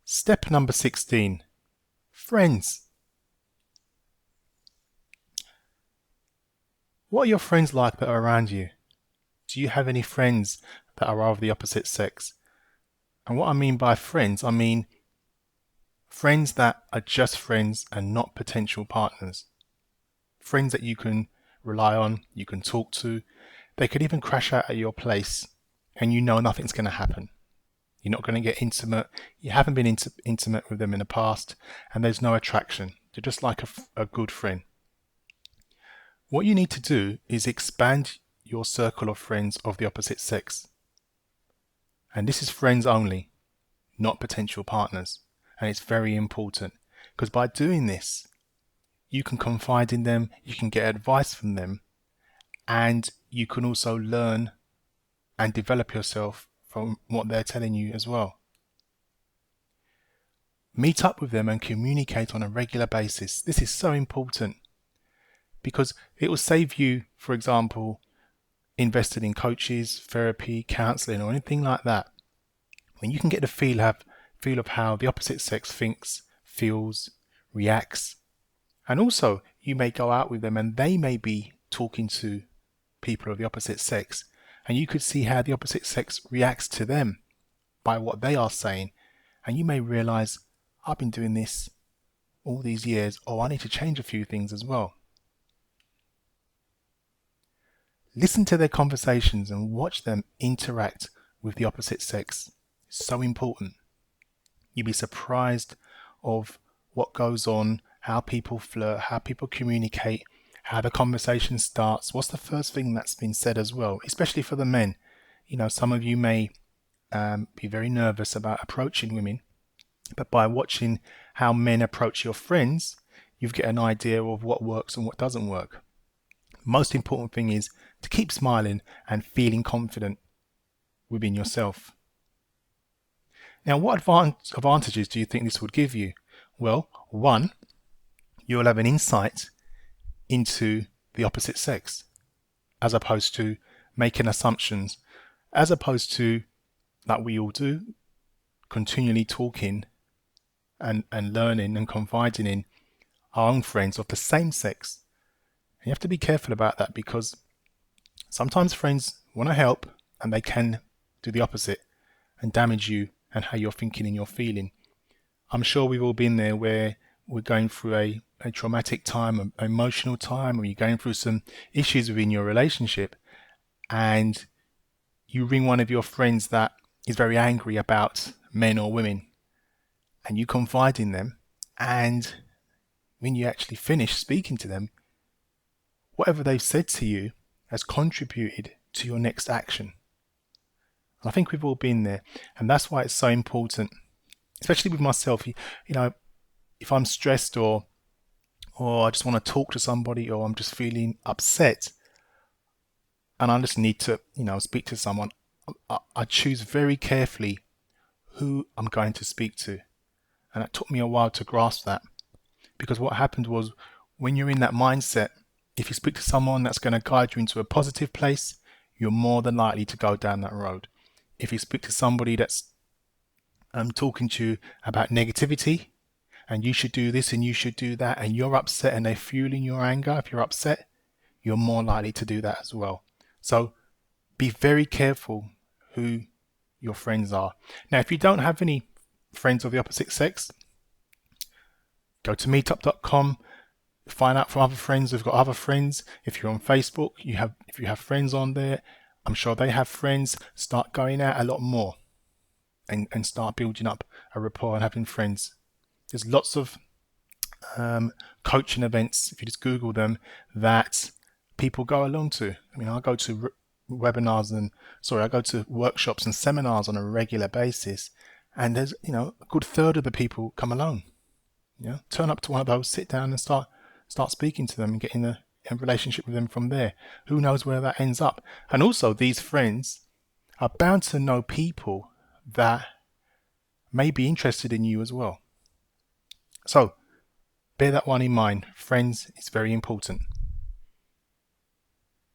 Step number 16. Friends. What are your friends like that are around you? Do you have any friends that are of the opposite sex? And what I mean by friends, I mean friends that are just friends and not potential partners. Friends that you can rely on, you can talk to. They could even crash out at your place and you know nothing's going to happen. You're not going to get intimate. You haven't been intimate with them in the past, and there's no attraction. They're just like a good friend. What you need to do is expand your circle of friends of the opposite sex. And this is friends only, not potential partners. And it's very important because by doing this, you can confide in them, you can get advice from them, and you can also learn and develop yourself from what they're telling you as well. Meet up with them and communicate on a regular basis. This is so important because it will save you, for example, invested in coaches, therapy, counseling, or anything like that. When you can get the feel of how the opposite sex thinks, feels, reacts, and also you may go out with them and they may be talking to people of the opposite sex, and you could see how the opposite sex reacts to them by what they are saying, and you may realize, I've been doing this all these years, I need to change a few things as well. Listen to their conversations and watch them interact with the opposite sex. It's so important. You'll be surprised of what goes on, how people flirt, how people communicate, how the conversation starts, what's the first thing that's been said as well, especially for the men. You know, some of you may be very nervous about approaching women, but by watching how men approach your friends, you get an idea of what works and what doesn't work. Most important thing is to keep smiling and feeling confident within yourself. Now, what advantages do you think this would give you? Well, one, you'll have an insight into the opposite sex, as opposed to making assumptions, as opposed to, like we all do, continually talking and learning and confiding in our own friends of the same sex. And you have to be careful about that because sometimes friends want to help and they can do the opposite and damage you and how you're thinking and you're feeling. I'm sure we've all been there where we're going through a traumatic time, an emotional time, or you're going through some issues within your relationship and you ring one of your friends that is very angry about men or women and you confide in them, and when you actually finish speaking to them, whatever they've said to you has contributed to your next action. And I think we've all been there, and that's why it's so important, especially with myself. You know, if I'm stressed or I just want to talk to somebody, or I'm just feeling upset and I just need to, speak to someone, I choose very carefully who I'm going to speak to. And it took me a while to grasp that, because what happened was, when you're in that mindset, if you speak to someone that's going to guide you into a positive place, you're more than likely to go down that road. If you speak to somebody that's talking to you about negativity, and you should do this and you should do that, and you're upset and they're fueling your anger, if you're upset, you're more likely to do that as well. So be very careful who your friends are. Now, if you don't have any friends of the opposite sex, go to meetup.com, find out from other friends who've got other friends. If you're on Facebook, if you have friends on there, I'm sure they have friends. Start going out a lot more and start building up a rapport and having friends. There's lots of coaching events, if you just Google them, that people go along to. I mean, I go to I go to workshops and seminars on a regular basis, and there's, a good third of the people come alone. Turn up to one of those, sit down and start speaking to them and getting a relationship with them from there. Who knows where that ends up? And also, these friends are bound to know people that may be interested in you as well. So bear that one in mind. Friends is very important.